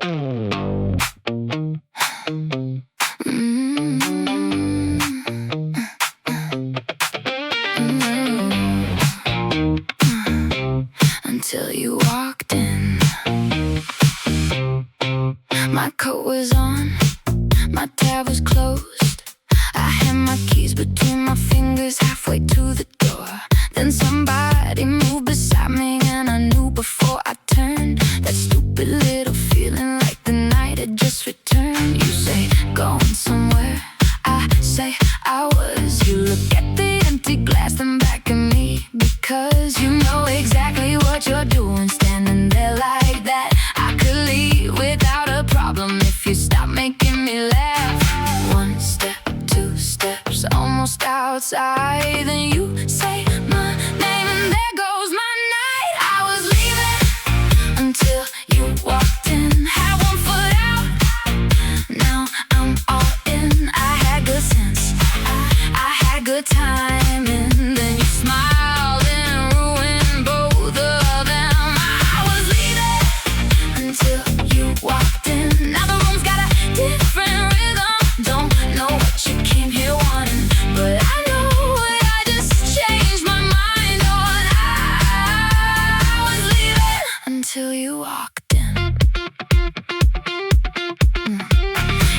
Until you walked in. My coat was on, my tab was closed. I had my keys between my fingers halfway to the door. Then somebody moved beside me, and I knew before I turned. That stupid little feeling like the night had just returned. You say, going somewhere, I say, I was. You look at the empty glass, then back at me, because you know exactly what you're doing, standing there like that. I could leave without a problem if you stop making me laugh. One step, two steps, almost outside, then you say my name, and there goes my night. I was leaving until you walked in. Had one foot out, now I'm all in. I had good sense, I had good timing. Then you smiled and ruined both of them. I was leaving until you walked in. Now the room's got a different rhythm. Don't know what you came here wanting, but I know what I just changed my mind on. I was leaving until you walked in.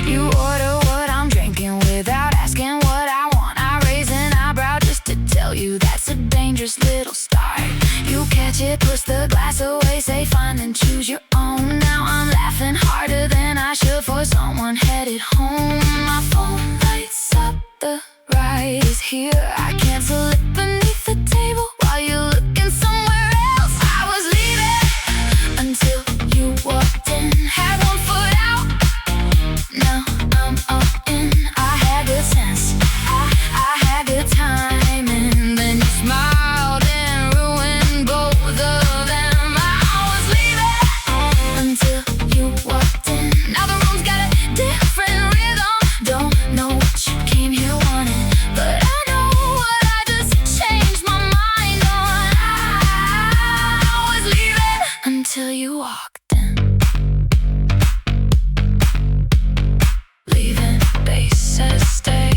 You order what I'm drinking without asking what I want. I raise an eyebrow just to tell you that's a dangerous little start. You catch it, push the glass away, say fine, then choose your own. Now I'm laughing harder than I should for someone headed home. My phone lights up, the ride is here. I cancel it beneath the table while you're looking somewhere else. I was leaving until you walked in. Had one foot out, now I'm all in. I had good sense, I had good timing. Then you smiled and ruined both of them. I was leaving until you walked in. Now the room's got a different rhythm. Don't know what you came here wanting, but I know what I just changed my mind on. I was leaving until you walked in. Leaving, bass says stay.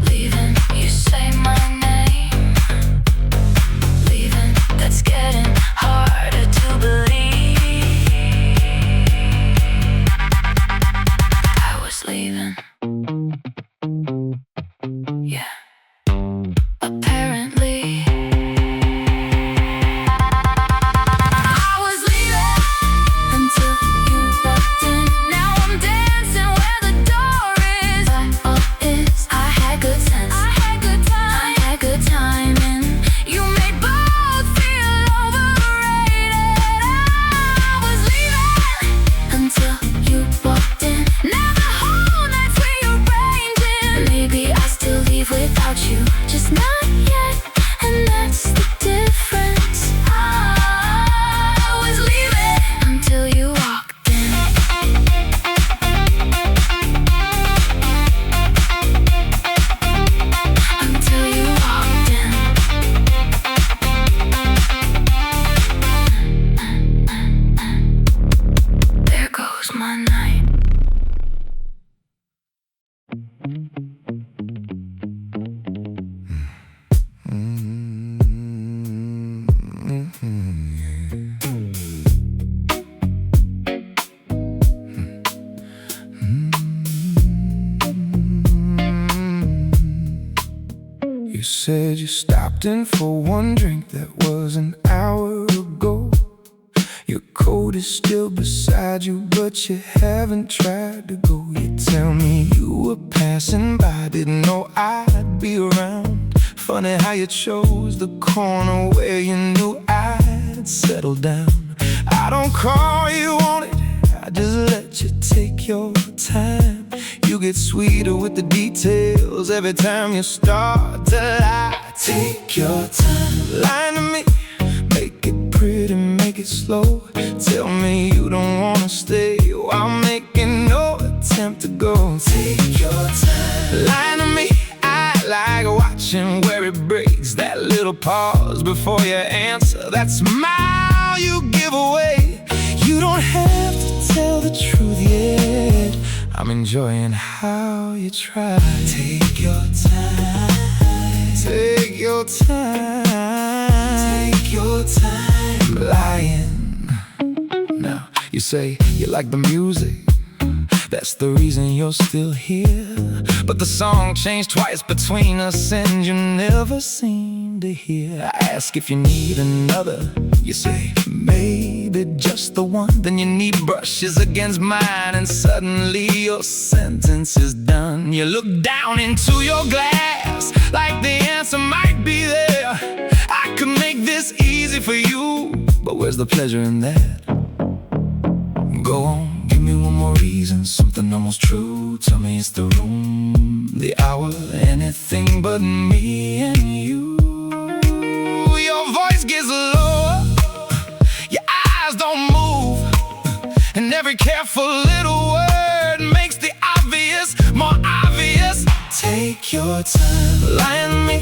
Leaving, you say my name. Leaving, that's getting harder to believe. I was leaving. Yeah. Apparently I was leaving until you walked in. Now I'm dancing where the door is. I had good sense, I had good time, I had good timing. You made both feel overrated. I was leaving until you walked in. Now the whole night's rearranging. Maybe I still leave without you, just not yet, and that's the difference. I was leaving until you walked in. Until you walked in. There goes my night. You said you stopped in for one drink, that was an hour ago. Your coat is still beside you, but you haven't tried to go. You tell me you were passing by, didn't know I'd be around. Funny how you chose the corner where you knew I'd settle down. I don't call you on it, I just let you take your time. You get sweeter with the details every time you start to lie. Take your time, lie to me, make it pretty, make it slow. Tell me you don't wanna stay while making no attempt to go. Take your time, lie to me, I like watching where it breaks. That little pause before you answer, that smile you give away. You don't have tell the truth yet. I'm enjoying how you try. Take your time. Take your time. Take your time. Lying. Now, you say you like the music. That's the reason you're still here. But the song changed twice between us, and you never seem to hear. I ask if you need another. You say, maybe just the one. Then your knee brushes against mine, and suddenly your sentence is done. You look down into your glass, like the answer might be there. I could make this easy for you, but where's the pleasure in that? Go on, give me one more reason, something almost true. Tell me it's the room, the hour, anything but me and you. Your voice gets lower, your eyes don't move, and every careful little word makes the obvious more obvious. Take your time, lie to me,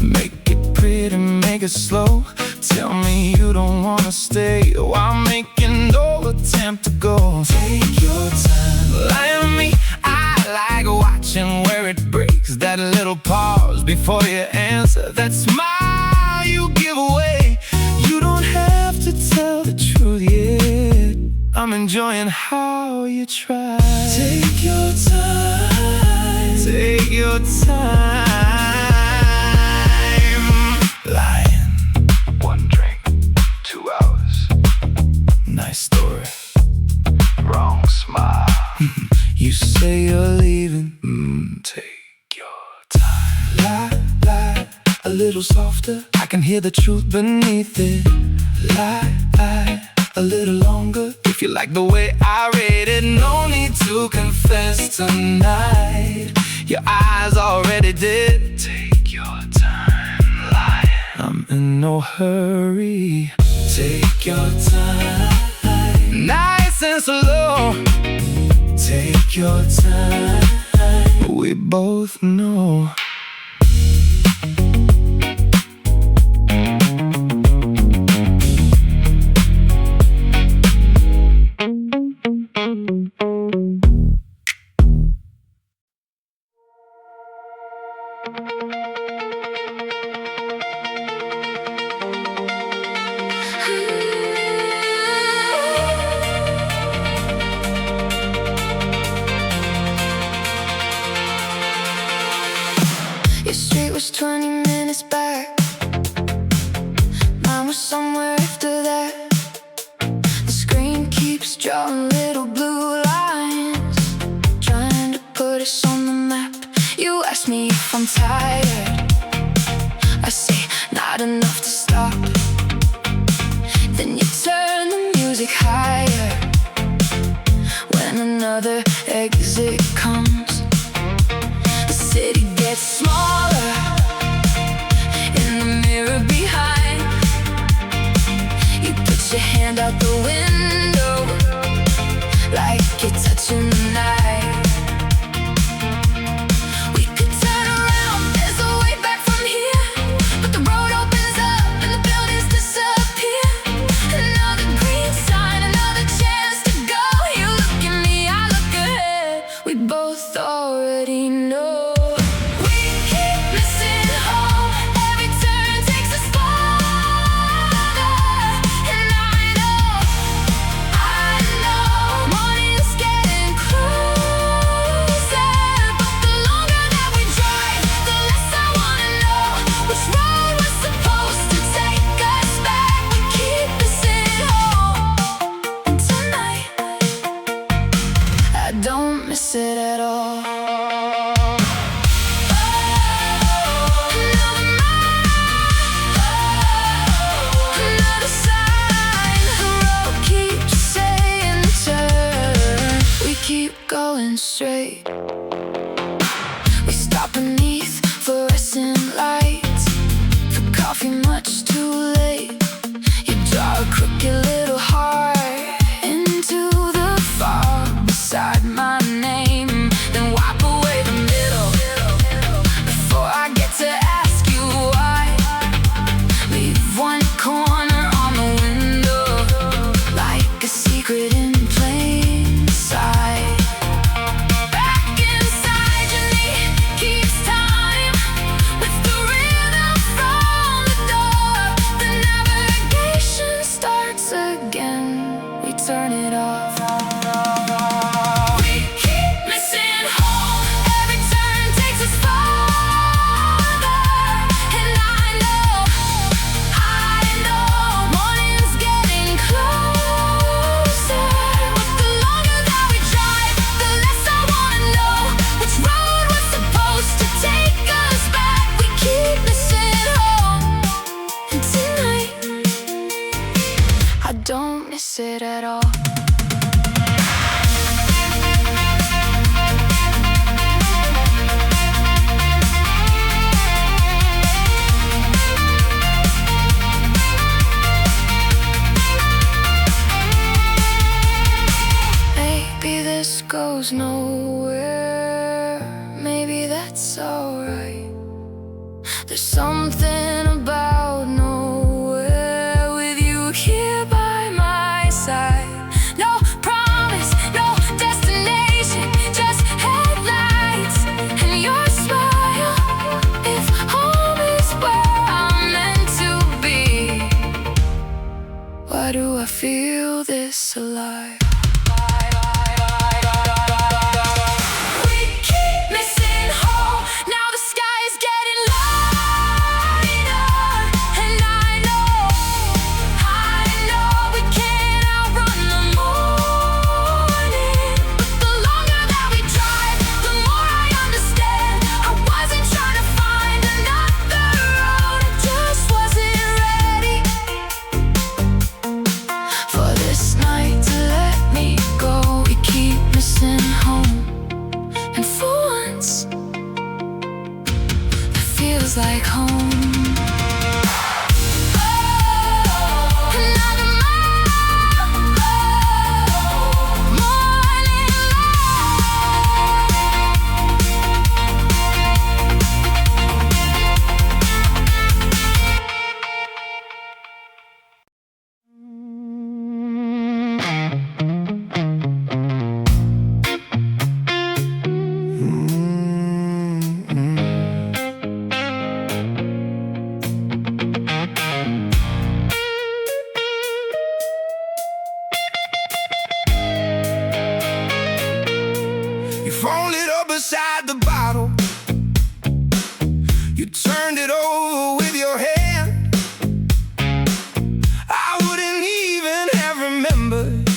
make it pretty, make it slow. Tell me you don't wanna stay while making no attempt to go. Take your time, lie to me. I like watching where it breaks. That little pause before you answer, that smile you give away. You don't have to tell the truth yet. I'm enjoying how you try. Take your time. Take your time. Lying. 1 drink, 2 hours. Nice story. Wrong smile. You say you're leaving. Take your time. Lie, lie, a little softer. I can hear the truth beneath it. Lie, a little longer. If you like the way I read it, no need to confess tonight. Your eyes already did. Take your time, lie. I'm in no hurry. Take your time, nice and slow. Take your time, we both know. Your street was 20 minutes back, mine was somewhere after that. The screen keeps drawing little blue lines, trying to put us on the map. You ask me if I'm tired, I say not enough to stop. Then you turn the music higher when another exit comes. The city gets smaller in the mirror behind. You put your hand out the window like you're touching the night. We could turn around, there's a way back from here, but the road opens up and the buildings disappear. Another green sign, another chance to go. You look at me, I look ahead, we both already know. Don't miss it at all. Another sign, the road keeps saying turn. We keep going straight. We stop beneath fluorescent lights for coffee much too late. You draw a crooked little heart into the fog beside my name, then wipe away the middle. Before I get to ask you why, leave one corner on the window like a secret in plain turn it off. We keep missing home. Every turn takes us farther. And I know morning's getting closer. But the longer that we drive, the less I wanna know which road was supposed to take us back. We keep missing home. And tonight I don't miss it at all. Maybe this goes nowhere. Maybe that's alright. There's something about nowhere with you here by my side. No promise, no destination, just headlights and your smile. If home is where I'm meant to be, why do I feel this alive? We keep missing home. Now the sky is getting lighter, and I know we can't outrun the morning. But the longer that we drive, the more I understand. I wasn't trying to find another road, I just wasn't ready for this night to let me go. We keep missing home, and for once it feels like home. Another morning You folded up beside the bottle. You turned it over with your hand. I wouldn't even have remembered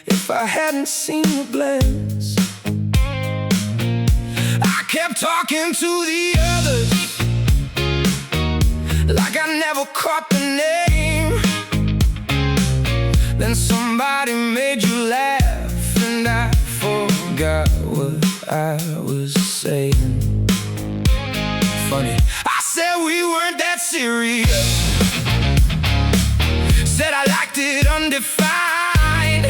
if I hadn't seen the blends. I kept talking to the others like I never caught the name. Then somebody made you laugh, and I forgot what I was saying. Funny, I said we weren't that serious. Said I liked it undefined.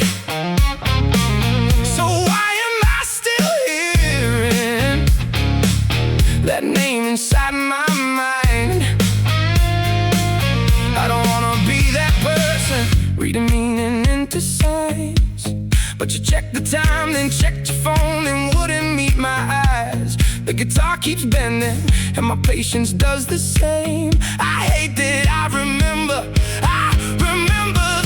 So why am I still hearing that name inside my mind? I don't wanna be that person reading meaning into signs. But you checked the time, then checked your phone, and wouldn't meet my eyes. The guitar keeps bending, and my patience does the same. I hate that I remember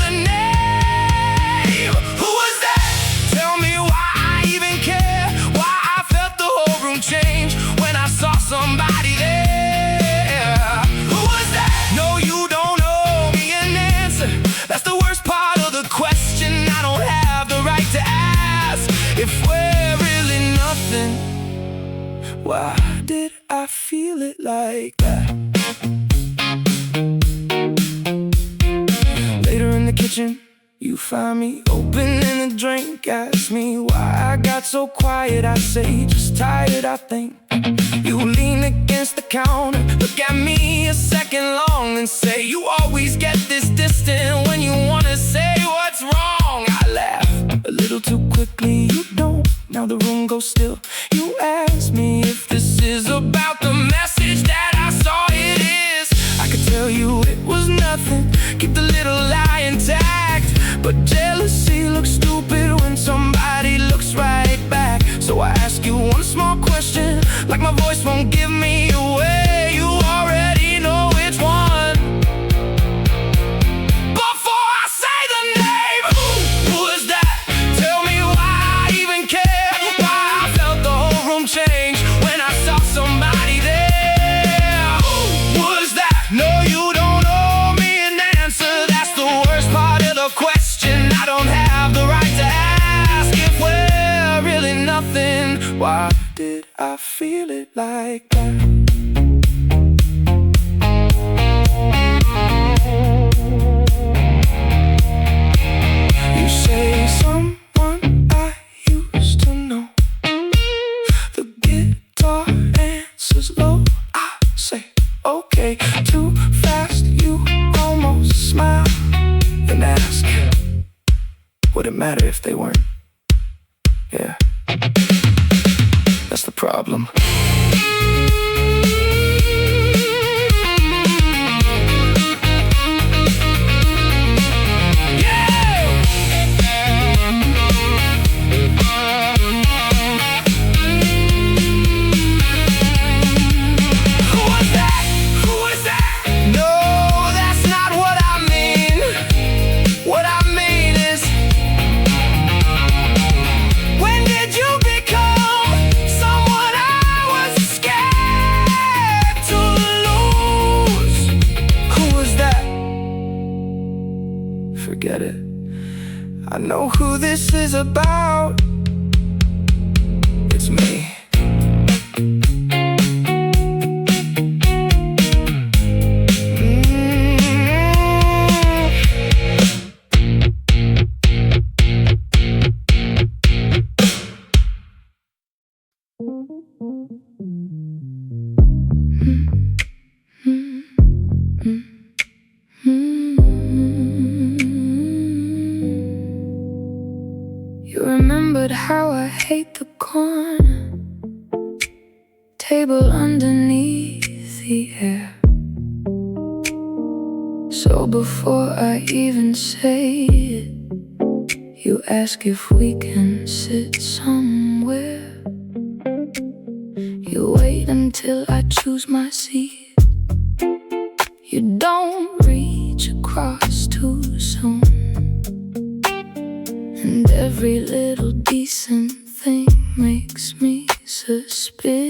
the name. Who was that? Tell me why I even care. Why I felt the whole room change when I saw somebody there. Who was that? No, you don't owe me an answer. That's the worst part of the question. I don't have the right to ask if we're really nothing. Why did I feel it like that? Later in the kitchen, you find me opening a drink. Ask me why I got so quiet. I say just tired, I think. You lean against the counter, look at me a second long, and say you always get this distant when you wanna say what's wrong. I laugh a little too quickly, you don't. Now the room goes still. You ask me if this is about the message that I saw it is. I could tell you it was nothing, keep the little lie intact. But jealousy looks stupid when somebody looks right back. So I ask you one small question, like my voice won't give me away. You already know which one. Before I say the Why did I feel it like that? You say someone I used to know. The guitar answers low. I say okay, too fast. You almost smile and ask, would it matter if they weren't? Yeah, that's the problem. Forget it. I know who this is about. It's me. You remembered how I hate the corner table underneath the air. So before I even say it, you ask if we can sit somewhere. You wait until I choose my seat. You don't reach across too soon. And every little decent thing makes me suspicious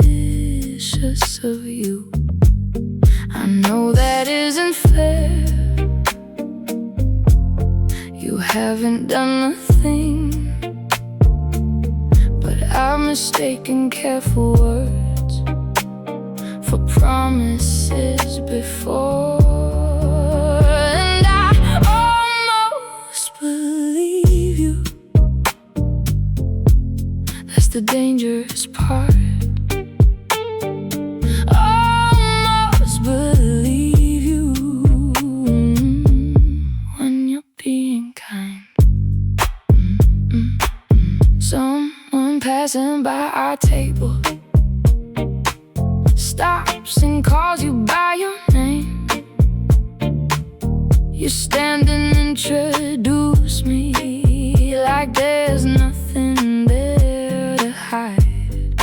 of you. I know that isn't fair. You haven't done a thing, but I've mistaken careful words for promises before. And I almost believe you. That's the dangerous part. Almost believe you when you're being kind. Someone passing by our table stops and calls you by your name. You stand and introduce me like there's nothing there to hide.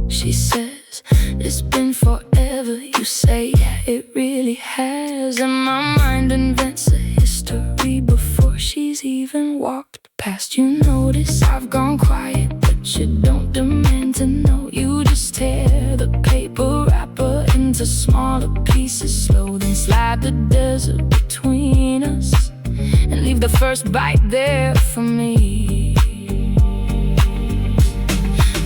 She says, it's been forever. You say, yeah, it really has. And my mind invents a history before she's even walked past. You notice I've gone quiet, but you don't demand to know. You just tear the paper wrapper into smaller pieces, slow, then slide the desert between us and leave the first bite there for me.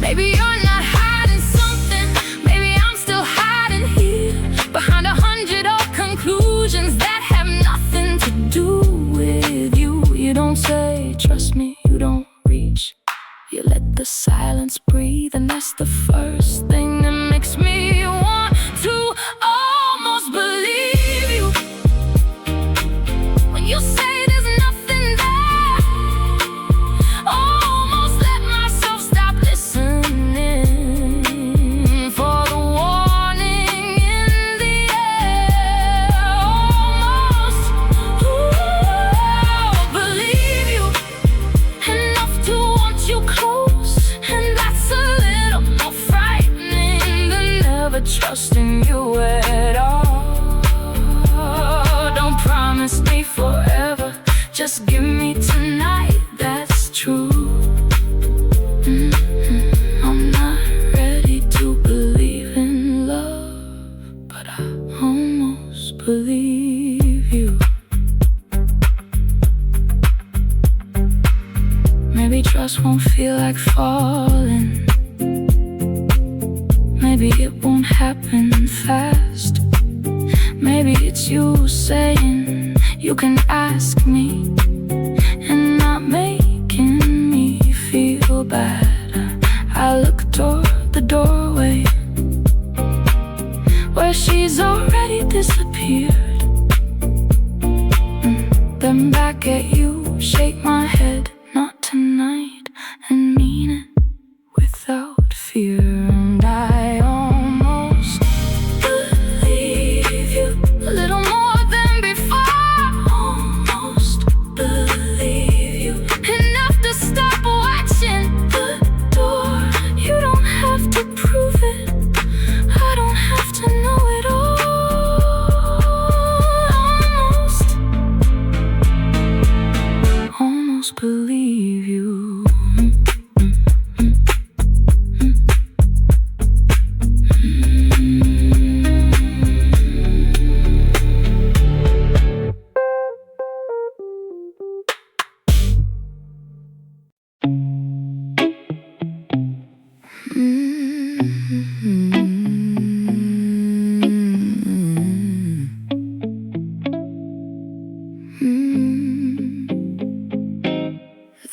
Maybe you're not hiding something. Maybe I'm still hiding here behind 100 old conclusions that have nothing to do with you. You don't say, trust me, you don't reach. You let the silence breathe, and that's the first thing that makes me want to almost believe you. When you say there's nothing there, almost let myself stop listening for the warning in the air. Almost believe you enough to want you close, and that's a little more frightening than never trusting you at all. Don't promise me forever, just give me tonight, that's true. I'm not ready to believe in love, but I almost believe you. Maybe trust won't feel like falling, maybe it won't happen fast. Maybe it's you saying you can ask me, and not making me feel bad. I look toward the doorway where she's already disappeared. Then back at you, shake my head, not tonight, and mean it without fear. And I almost believe you a little more than before. Almost believe you enough to stop watching the door. You don't have to prove it, I don't have to know it all. Almost believe you.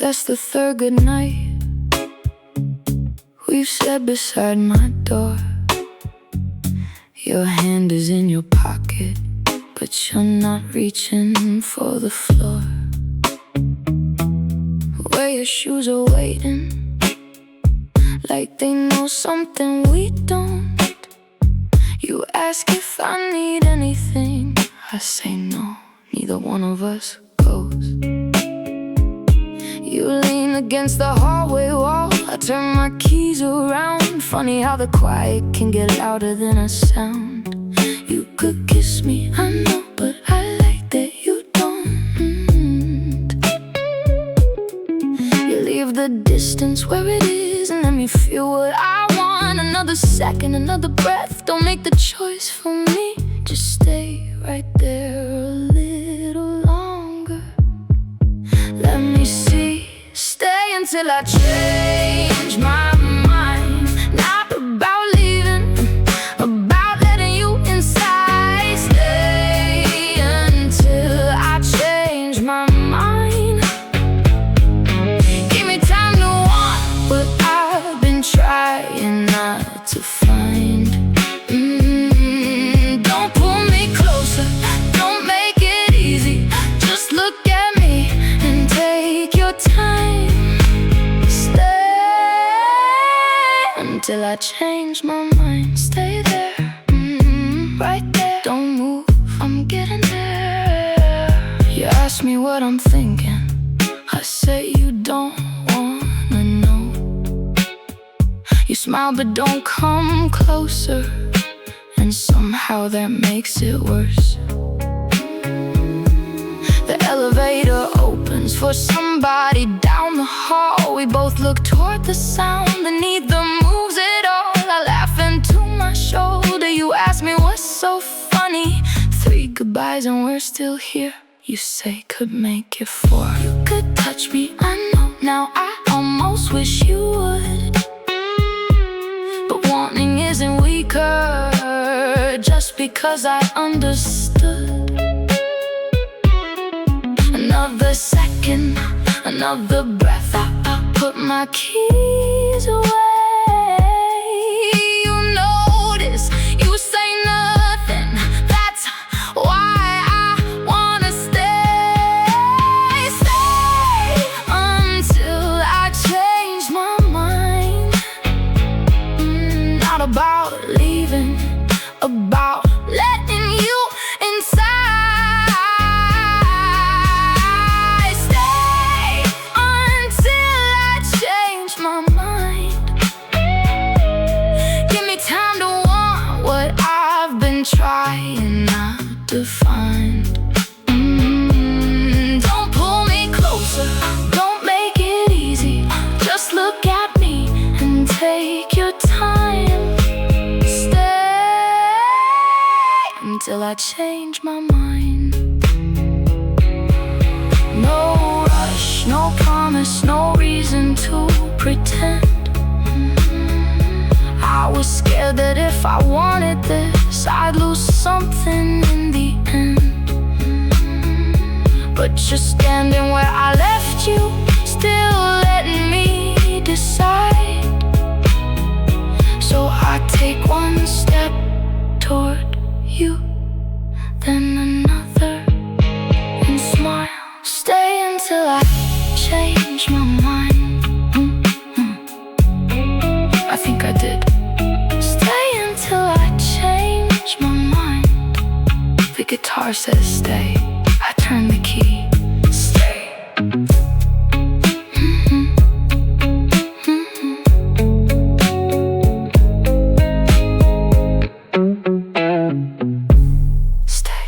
That's the third good night we've said beside my door. Your hand is in your pocket, but you're not reaching for the floor. Where your shoes are waiting, like they know something we don't. You ask if I need anything, I say no, neither one of us goes. You lean against the hallway wall, I turn my keys around. Funny how the quiet can get louder than a sound. You could kiss me, I know, but I like that you don't. You leave the distance where it is and let me feel what I want. Another second, another breath, don't make the choice for me. Just stay right there a little longer. Let me see, stay until I change my mind. Not about leaving, about letting you inside. Stay until I change my mind. Give me time to want what I've been trying not to find. Don't pull me closer, don't make it easy. Just look at me and take your time. Stay until I change my mind. Stay there, right there. Don't move, I'm getting there. You ask me what I'm thinking, I say you don't wanna know. You smile but don't come closer, and somehow that makes it worse. The elevator opens for somebody down the hall. We both look toward the sound and neither moves at all. I laugh into my shoulder. You ask me what's so funny. 3 goodbyes and we're still here. You say could make it 4. You could touch me, I know. Now I almost wish you would, but wanting isn't weaker just because I understood. Another second, another breath, I put my keys away. You notice, you say nothing, that's why I wanna stay. Stay until I change my mind. Not about leaving, about letting you inside. Trying not to find. Don't pull me closer, don't make it easy. Just look at me and take your time. Stay until I change my mind. No rush, no promise, no reason to pretend. I was scared that if I wanted this, I'd lose something in the end. But you're standing where I left you, still letting me decide. So I take one step toward you, then another, and smile. Stay until I change my mind. I think I did. Stay until I change my mind. The guitar says stay. I turn the key. Stay. Stay.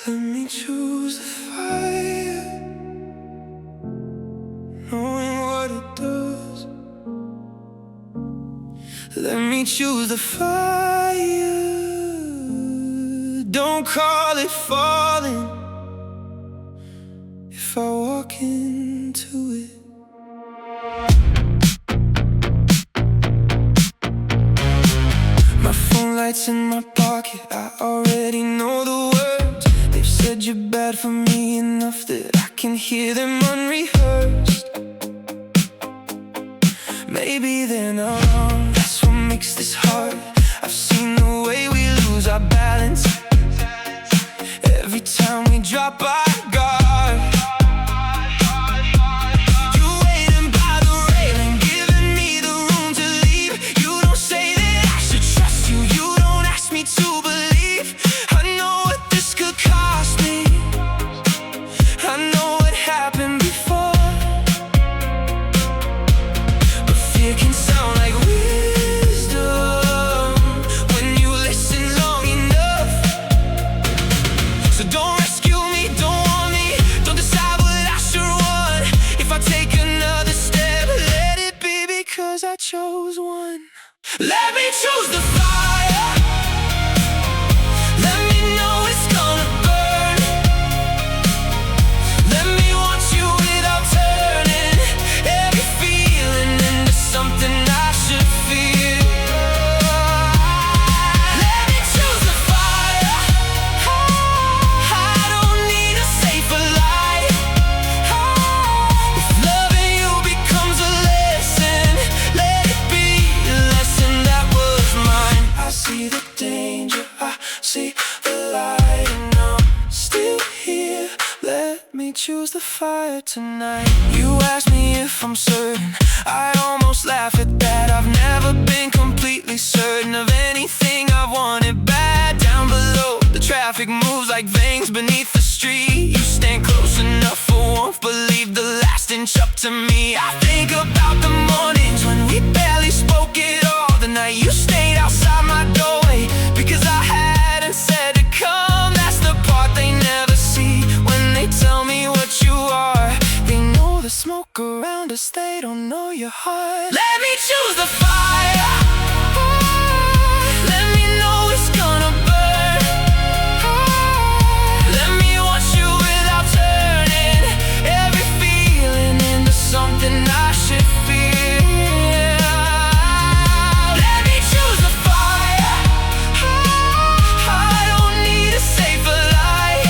Let me choose the fire, knowing what it does. Let me choose the fire. Don't call it falling if I walk into it. My phone lights in my pocket, I already know the words. They've said you're bad for me enough that I can hear them unrehearsed. Maybe they're not wrong, that's what makes this hard. I've seen the way we lose our balance every time we drop our guard. You waiting by the railing, giving me the room to leave. You don't say that I should trust you, you don't ask me to believe. I know what this could cost me, I know what happened before. But fear can sound like wisdom when you listen long enough. So don't rescue me, don't want me, don't decide what I should want. If I take another step, let it be because I chose one. Let me choose the fire. Let me know it's gonna burn. Let me want you without turning every feeling into something I should feel. Let me choose the fire. I don't need a safer life. If loving you becomes a lesson, let it be a lesson that was mine. I see the danger, I see the light, and I'm still here. Let me choose the fire tonight. You ask me if I'm certain, I almost laugh at that. I've never been completely certain of anything I wanted bad. Down below, the traffic moves like veins beneath the street. You stand close enough for warmth, but leave the last inch up to me. I think about the mornings when we barely spoke at all, the night you stayed outside my doorway because I hadn't said to come. That's the part they never see when they tell me what you are. They know the smoke around us, they don't know your heart. Let me choose the fire. Let me know it's gonna burn. Let me want you without turning every feeling into something I should feel. Let me choose the fire. I don't need a safer life.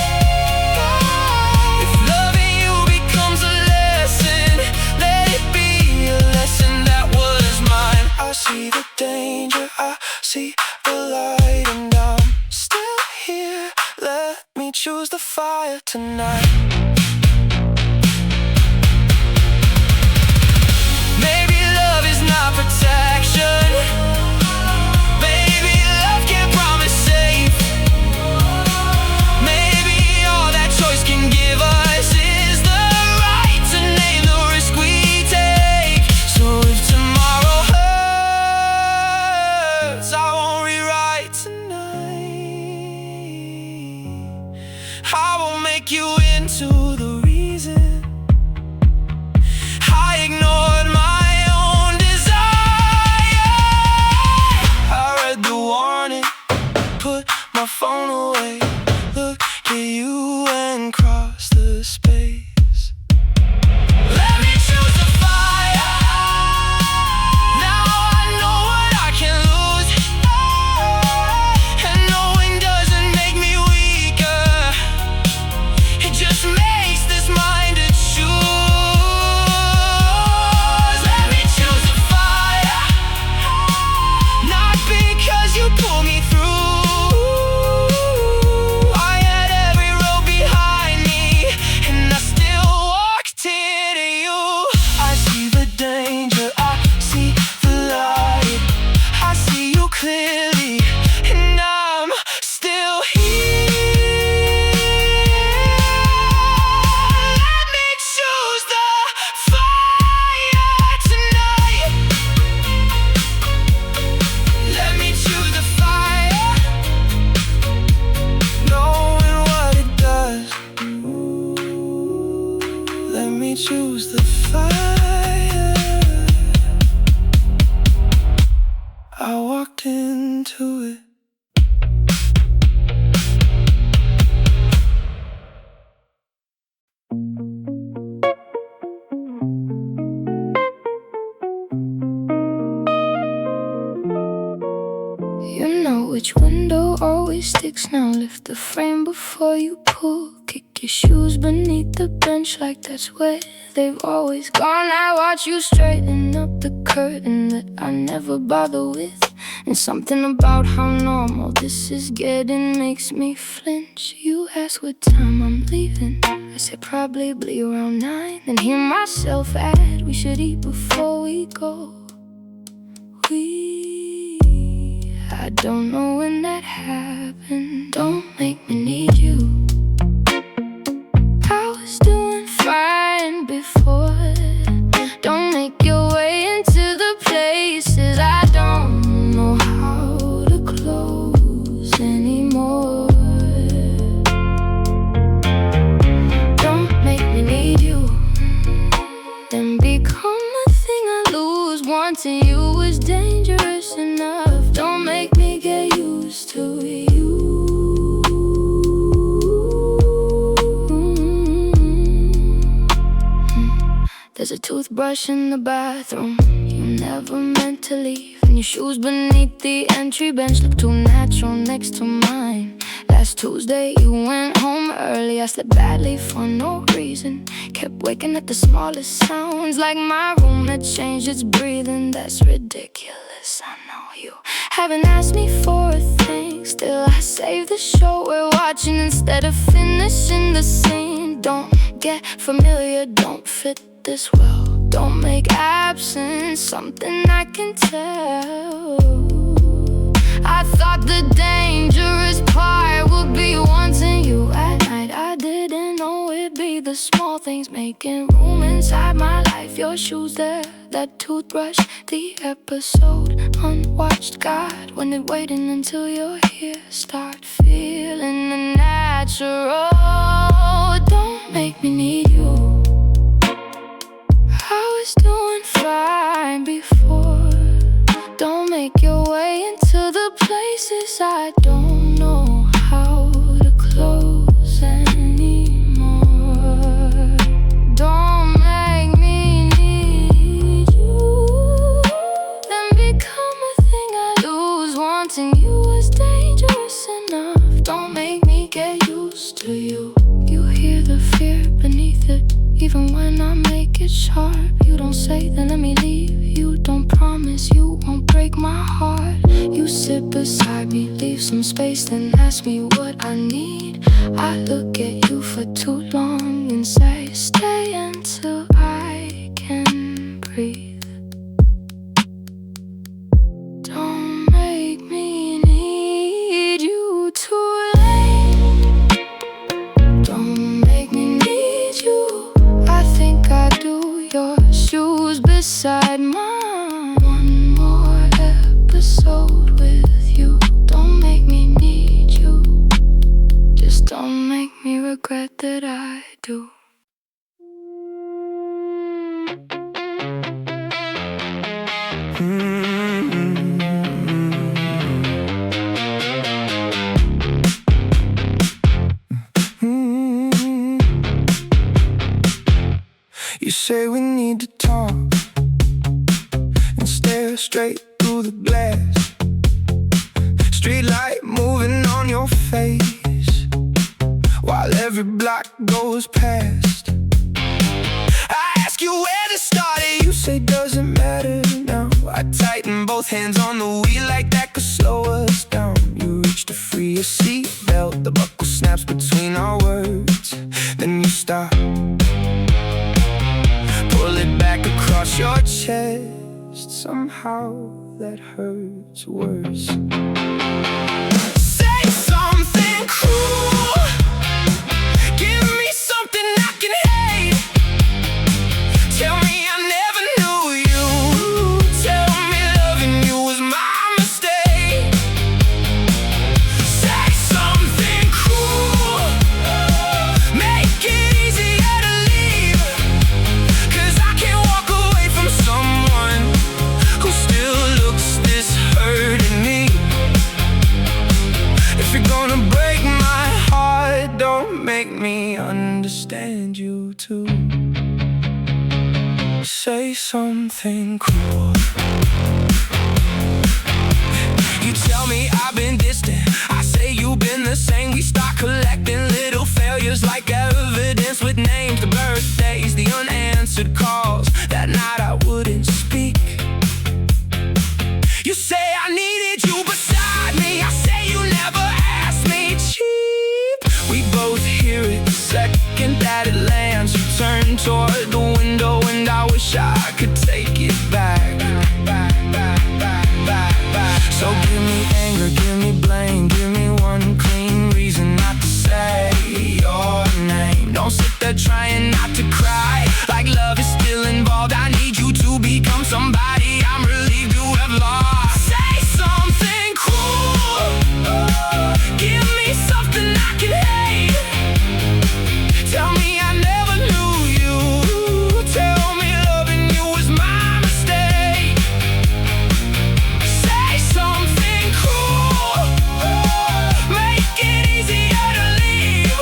If loving you becomes a lesson, let it be a lesson that was mine. I see the danger, I see the light, and I'm still here. Let me choose the fire tonight. Maybe love is not protection. Maybe love can't promise safe. Maybe all that choice can give us is the right to name the risk we take. So if tomorrow hurts, I won't rewrite tonight. I will make you into the reason. I ignored my own desire. I read the warning, put my phone away, look at you and cross the space. Let me choose the fire. me choose the fire. I walked into it. You know which window always sticks now. Lift the frame before you pull. Kick your shoes beneath the bench like that's where they've always gone. I watch you straighten up the curtain that I never bother with. And something about how normal this is getting makes me flinch. You ask what time I'm leaving, I said probably around 9. Then hear myself add, we should eat before we go. I don't know when that happened. Don't make me need you. I was doing fine before. Don't make your way into the places I don't know how to close anymore. Don't make me need you, then become the thing I lose. Wanting you is dangerous enough. Don't make me get used to you. There's a toothbrush in the bathroom you never meant to leave, and your shoes beneath the entry bench look too natural next to mine. Last Tuesday you went home early. I slept badly for no reason. Kept waking at the smallest sounds, like my room had changed its breathing. That's ridiculous, I know you haven't asked me for a thing. Still I save the show we're watching instead of finishing the scene. Don't get familiar, don't fit this well. Don't make absence something I can tell. I thought the dangerous part would be wanting you at night. I didn't know it'd be the small things making room inside my life. Your shoes there, that toothbrush, the episode unwatched. God, when it waiting until you're here. Start feeling the natural. Don't make me need you. I was doing fine before. Don't make your way into the places I don't know how to close anymore. Don't make me need you, then become a thing I lose. Wanting you is dangerous enough. Don't make me get used to you. You hear the fear beneath it, even when I make it sharp. You don't say, then let me leave. You don't promise you won't break my heart. You sit beside me, leave some space, then ask me what I need. I look at you for too long and say, stay until I can breathe. Don't make me need you too late. Don't make me need you. I think I do. Your shoes beside mine. One more episode with you. Don't make me need you. Just don't make me regret that I do. You say we need to talk and stare straight through the glass. Street light moving on your face while every block goes past. I ask you where to start it, you say doesn't matter now. I tighten both hands on the wheel like that could slow us down. You reach to free your seatbelt, the buckle snaps between our words. Then you stop, pull it back across your chest. Somehow that hurts worse. Say something cruel, give me something I can hate. Tell me I never knew you. Tell me loving you was my mistake. Say something cruel, make it easier to leave. understand you too. Say something cruel. You tell me I've been distant, I say you've been the same. We start collecting little failures like evidence, with names, the birthdays, the unanswered calls. That night I wouldn't speak. You say I needed you beside me, I say you never asked me cheap. We both hear it the second that it lands. You turn toward the window and I wish I could take it back. So give me anger, give me blame, give me one clean reason not to say your name. Don't sit there trying not to cry, like love is still involved. I need you to become somebody I'm relieved to have lost. Say something cruel, give me something I can hate. Tell me I never knew you, tell me loving you was my mistake. Say something cruel, make it easier to leave,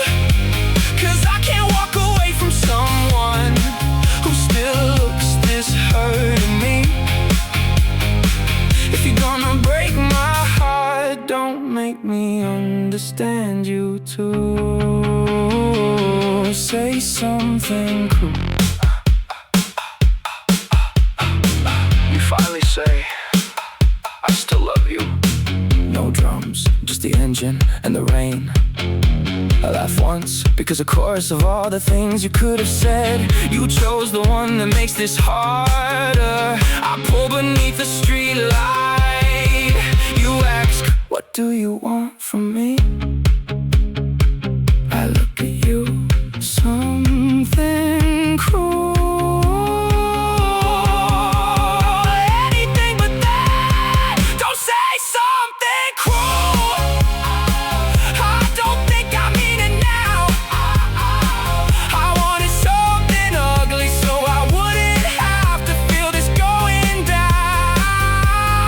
'cause I can't walk away from someone who still looks this hurt at me. If you're gonna break my heart, don't make me understand you too. Say something cruel. You finally say, I still love you. No drums, just the engine and the rain. I laugh once because a chorus of all the things you could have said. You chose the one that makes this harder. I pull beneath the street light. You ask, what do you want from me? I look at you, something cruel, anything but that. Don't say something cruel, I don't think I mean it now. I wanted something ugly so I wouldn't have to feel this going down.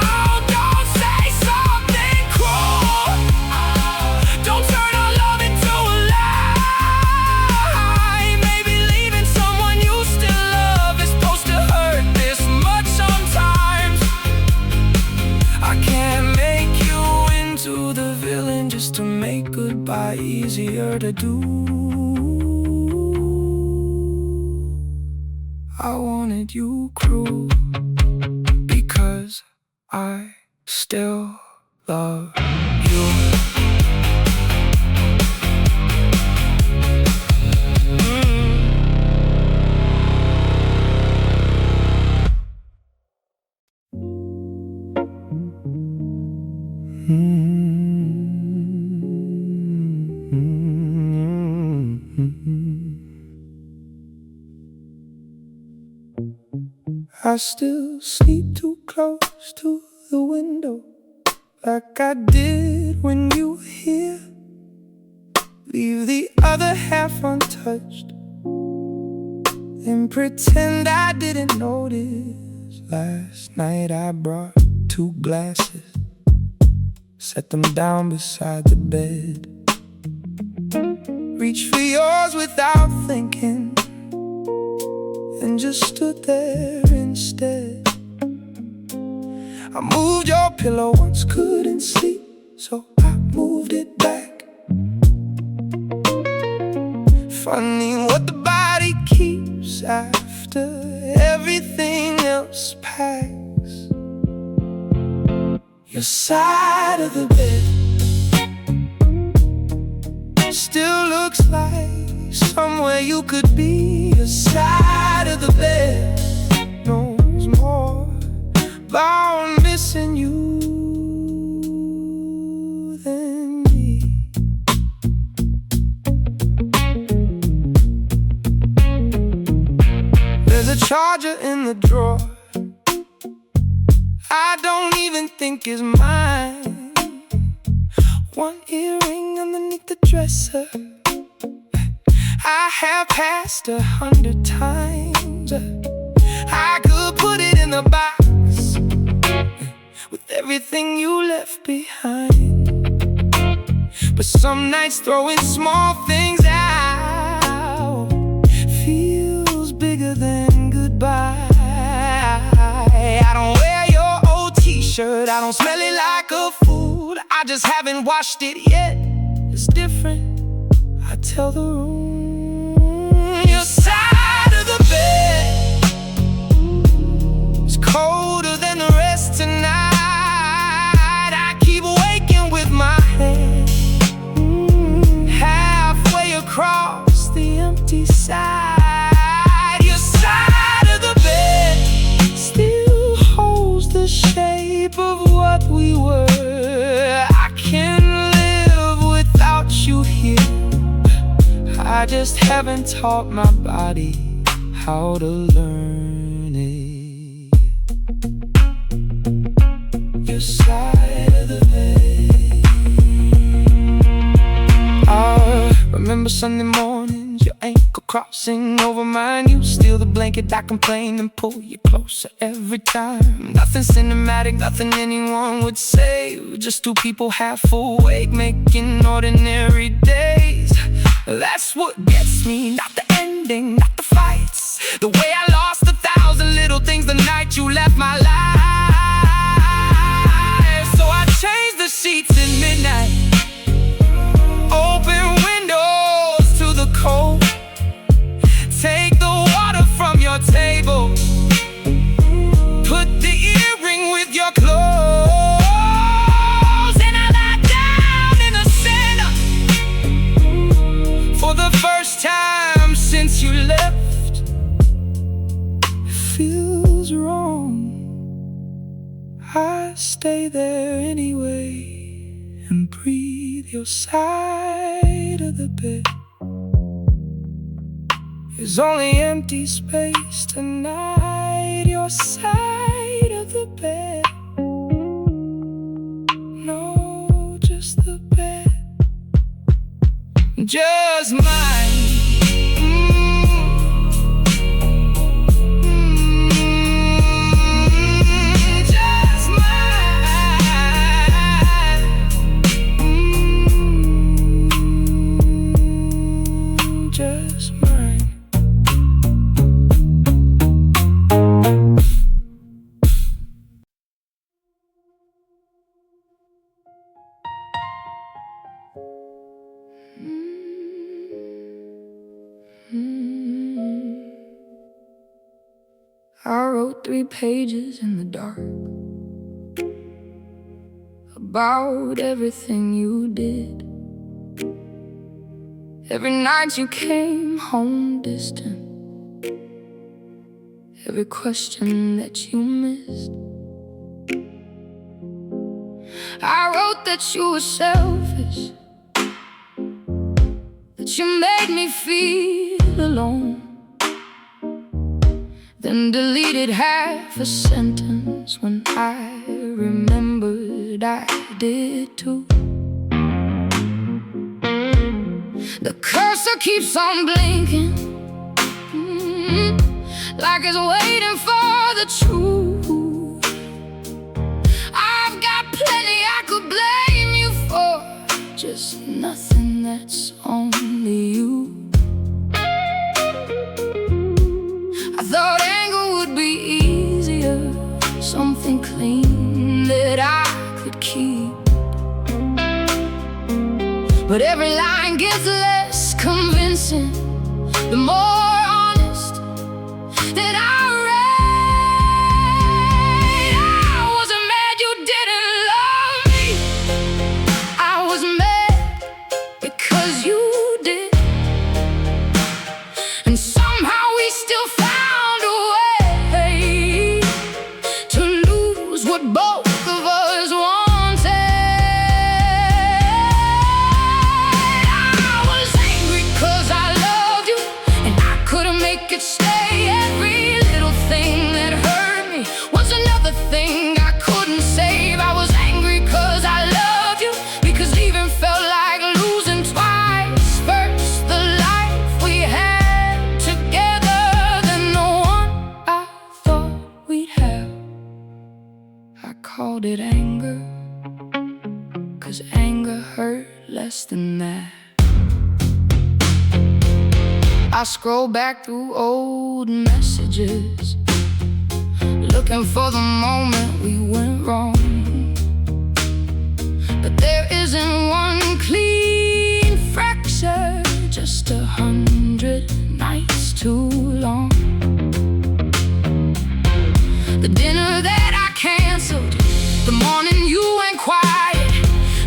Don't say something cruel, don't turn our love into a lie. Maybe leaving someone you still love is supposed to hurt this much sometimes. I can't make you into the villain just to make goodbye easier to do. I wanted you cruel because I still love you. I still sleep too close to the window, like I did when you were here. Leave the other half untouched and pretend I didn't notice. Last night I brought 2 glasses, set them down beside the bed. Reached for yours without thinking, and just stood there instead. I moved your pillow once, couldn't sleep, so I moved it back. Funny what the body keeps after everything else packs. Your side of the bed still looks like somewhere you could be. Your side of the bed knows more about missing you than me. There's a charger in the drawer I don't even think is mine. One earring underneath the dresser I have passed 100 times. I could put it in the box with everything you left behind. But some nights throwing small things out shirt. I don't smell it like a fool, I just haven't washed it yet. It's different, I tell the room. Your side of the bed is colder than the rest tonight. I keep waking with my head halfway across the empty side. Your side of the bed still holds the shape of what we were. I can't live without you here. I just haven't taught my body how to learn it. Your side of the bed. I remember Sunday mornings, your ankle crossing over mine. You steal the blanket, I complain and pull you closer every time. Nothing cinematic, nothing anyone would say. Just two people half awake, making ordinary days. That's what gets me, not the ending, not the fights. The way I lost 1,000 little things the night you left my life. So I changed the sheets at midnight, open windows to the cold, take the water from your table, put the earring with your clothes, and I lie down in the center. For the first time since you left, it feels wrong. I stay there anyway and breathe your side of the bed. There's only empty space tonight. Your side of the bed. No, just the bed, just mine. Just mine. Just mine. I wrote 3 pages in the dark about everything you did. Every night you came home distant, every question that you missed. I wrote that you were selfish, that you made me feel alone, then deleted half a sentence when I remembered I did too. The cursor keeps on blinking, like it's waiting for the truth. I've got plenty I could blame you for, just nothing that's only you. I thought anger would be easier, something clean that I could keep. But every line gets less convincing the more honest that I read. I wasn't mad you didn't love me, I was mad because you did. And somehow we still found a way to lose what both of us wanted. Make it stay. Every little thing that hurt me was another thing I couldn't save. I was angry cause I loved you, because leaving felt like losing twice. First the life we had together, then the one I thought we'd have. I called it anger, cause anger hurt less than that. I scroll back through old messages, looking for the moment we went wrong. but there isn't one clean fracture. Just 100 nights too long. The dinner that I canceled, the morning you went quiet,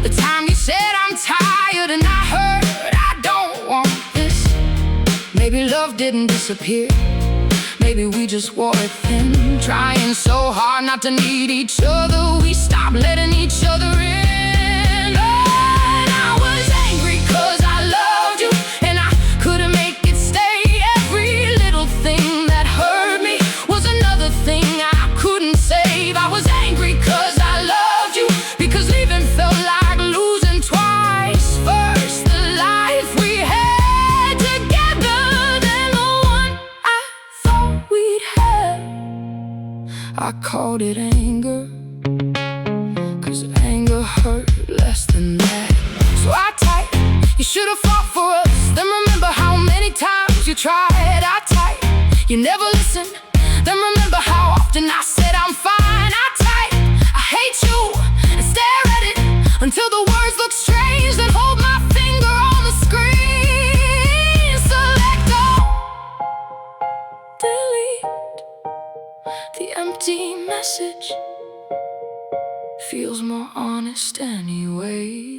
the time you said I'm tired and I heard I don't want this. Maybe love didn't disappear, maybe we just wore it thin. Trying so hard not to need each other, we stopped letting each other in. Oh, and I was angry 'cause I loved you, and I couldn't make it stay. Every little thing that hurt me was another thing I couldn't save. I was angry 'cause I loved you, because leaving felt like losing twice. First, the life we had together, then the one I thought we'd have. I called it anger, 'cause anger hurt less than that. So I typed, you should have fought for us. Then remember how many times you tried. I typed, you never listened. Then remember how often I said I'm fine. I typed, I hate you, and stare at it until the words look strange. Then hold my finger on the screen. Select all, delete. The empty message feels more honest anyway.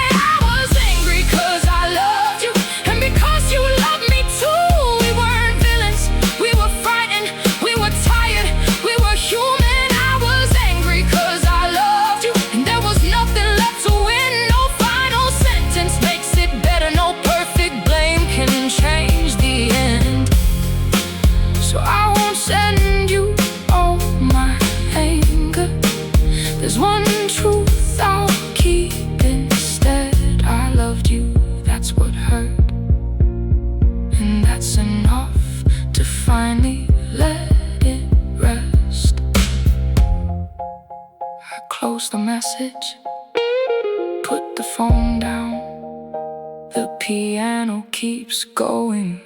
I was angry 'cause I loved you, and because you loved me too. We weren't villains, we were frightened, we were tired, we were human. I was angry 'cause I loved you, and there was nothing left to win. No final sentence makes it better, no perfect blame can change the end. So I won't send you all my anger. There's one truth I'll keep instead. I loved you, that's what hurt, and that's enough to finally let it rest. I closed the message, put the phone down. The piano keeps going.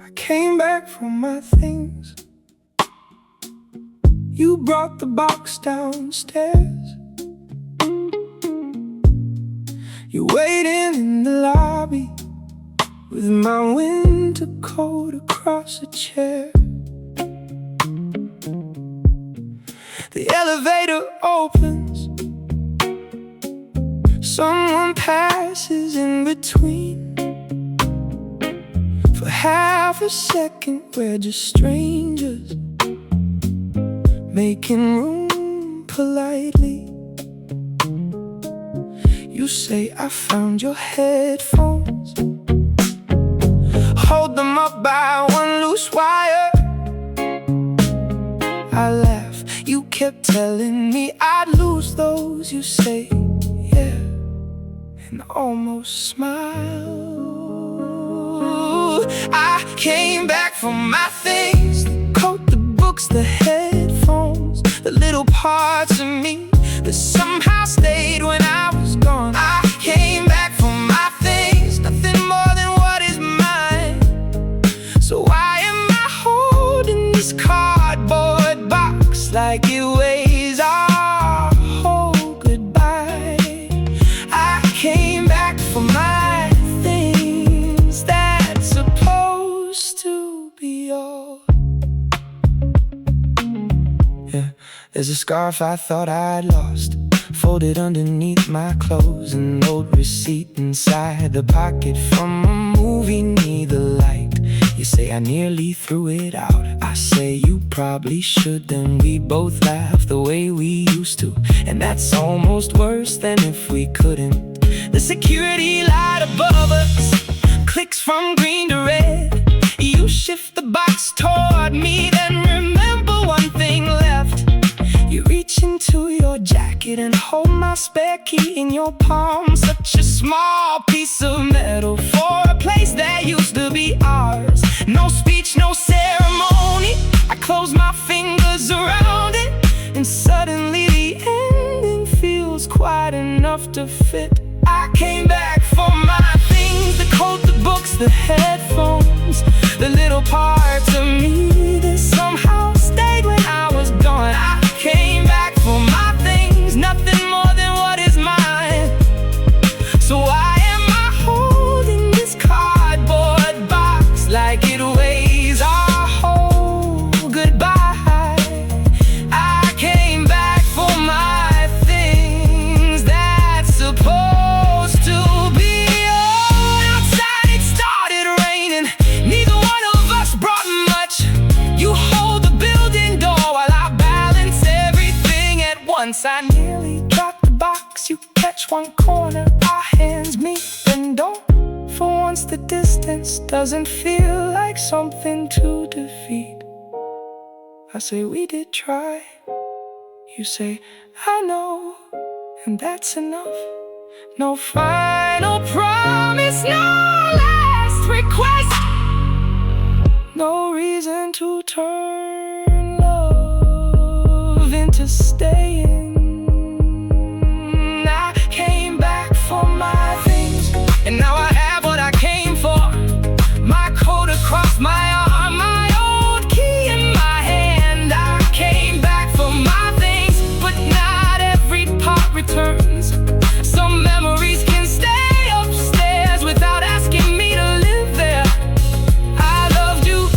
I came back for my things. You brought the box downstairs. You're waiting in the lobby with my winter coat across a chair. The elevator opens, someone passes in between. For half a second we're just strangers, making room politely. You say, I found your headphones. Hold them up by one loose wire. I laugh, you kept telling me I'd lose those. You say, yeah, and almost smile. I came back for my things, the coat, the books, the headphones, the little parts of me that somehow stayed when I was gone. I came back for my things, nothing more than what is mine. So why am I holding this cardboard box like it weighs our whole goodbye? I came back for my things that's supposed to be yours. Yeah, there's a scarf I thought I'd lost, folded underneath my clothes. An old receipt inside the pocket from a movie neither liked. You say I nearly threw it out. I say you probably should. Then we both laugh the way we used to, and that's almost worse than if we couldn't. The security light above us clicks from green to red. You shift the box toward me, then remember one thing left. You reach into your jacket and hold my spare key in your palm. Such a small piece of metal for a place that used to be ours. No speech, no ceremony. I close my fingers around it, and suddenly the ending feels quite enough to fit. I came back for my things, the coat, the books, the headphones, the little parts of me that somehow stayed when I was gone. I came back for my things, nothing more than what is mine. So why am I holding this cardboard box like it weighs our whole goodbye? I came back for my things that's supposed to be on. Outside it started raining, neither one of us brought much. You hold the building door while I balance everything at once. I nearly dropped the box, you catch one corner, our hands meet, then don't. For once the distance doesn't feel like something to defeat. I say we did try, you say I know, and that's enough. No final promise, no last request, no reason to turn love into staying. I came back for my things, and now I have what I came for. My coat across my arm, my old key in my hand. I came back for my things, but not every part returns. Some memories can stay upstairs without asking me to live there. I loved you,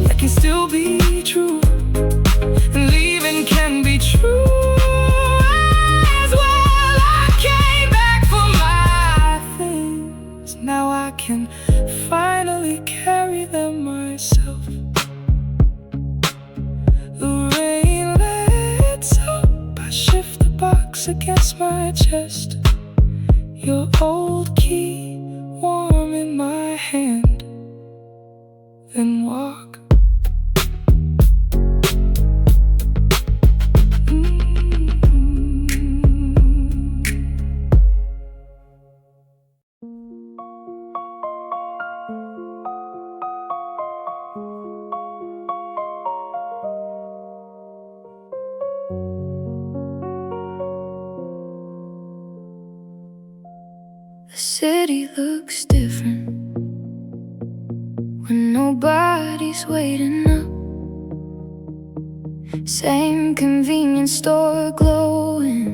that can still be true, and leaving can be true as well. I came back for my things, now I can finally carry them myself. The rain lets up, I shift the box against my chest. Your old key warm in my hand, then walk. The city looks different when nobody's waiting up. Same convenience store glowing,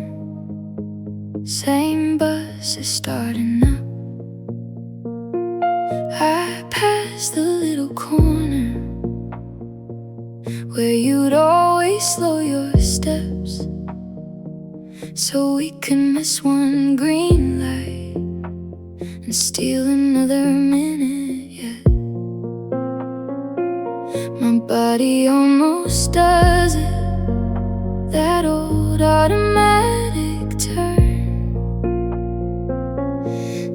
same bus is starting up. I passed the little corner where you'd always slow your steps, so we could miss one green light and steal another minute yet. My body almost does it, that old automatic turn.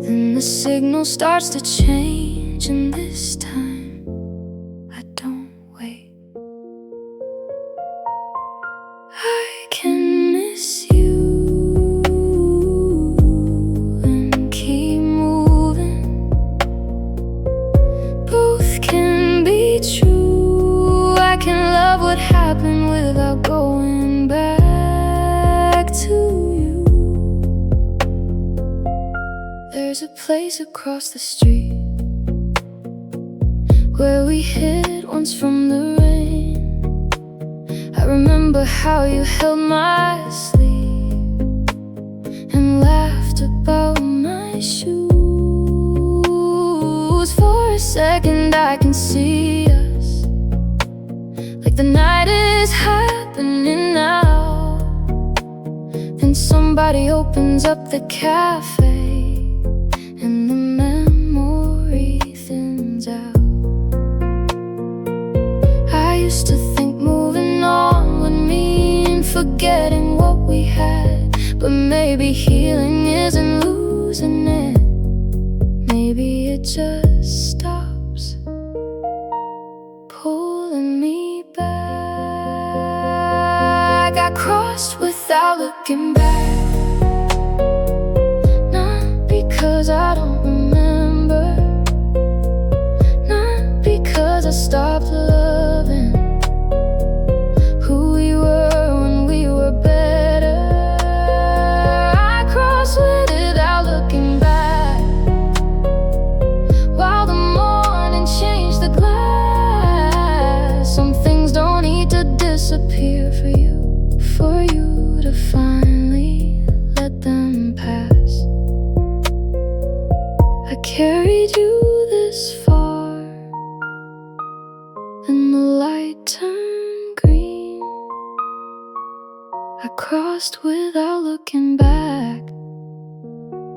Then the signal starts to change, and this time I don't wait. I can miss you and keep moving. Both can be true. I can love what happened without going back to you. There's a place across the street where we hid once from the rain. I remember how you held my sleeve and laughed about my shoes. For a second I can see us, like the night is happening now. Then somebody opens up the cafe, and the memory thins out. I used to think moving on would mean forgetting what we had, but maybe healing isn't losing it. Maybe it just stops pulling me back. I crossed without looking back, not because I don't remember, not because I started without looking back,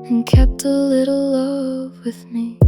and kept a little love with me.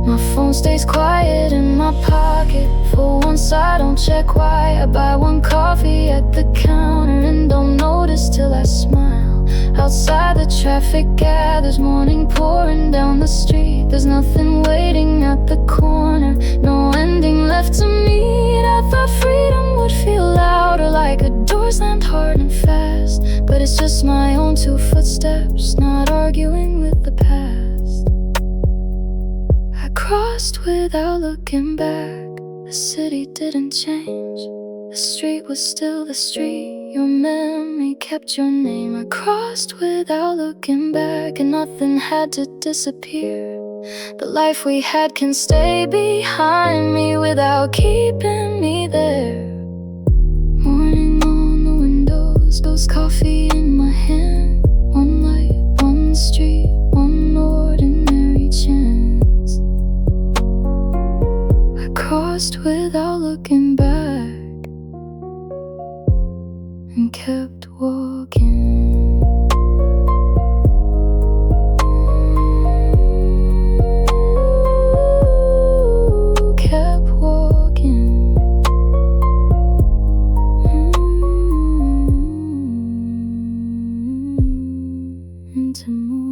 My phone stays quiet in my pocket. For once I don't check why. I buy one coffee at the counter and don't notice till I smile. Outside the traffic gathers, morning pouring down the street. There's nothing waiting at the corner, no ending left to meet. I thought freedom would feel louder, like a door slammed hard and fast. But it's just my own 2 footsteps, not arguing with the past. Crossed without looking back. The city didn't change, the street was still the street. Your memory kept your name. I crossed without looking back, and nothing had to disappear. The life we had can stay behind me without keeping me there. Morning on the windows, those coffee in my hand. One light, one street, one ordinary chance. Crossed without looking back, and kept walking. Kept walking. Into more.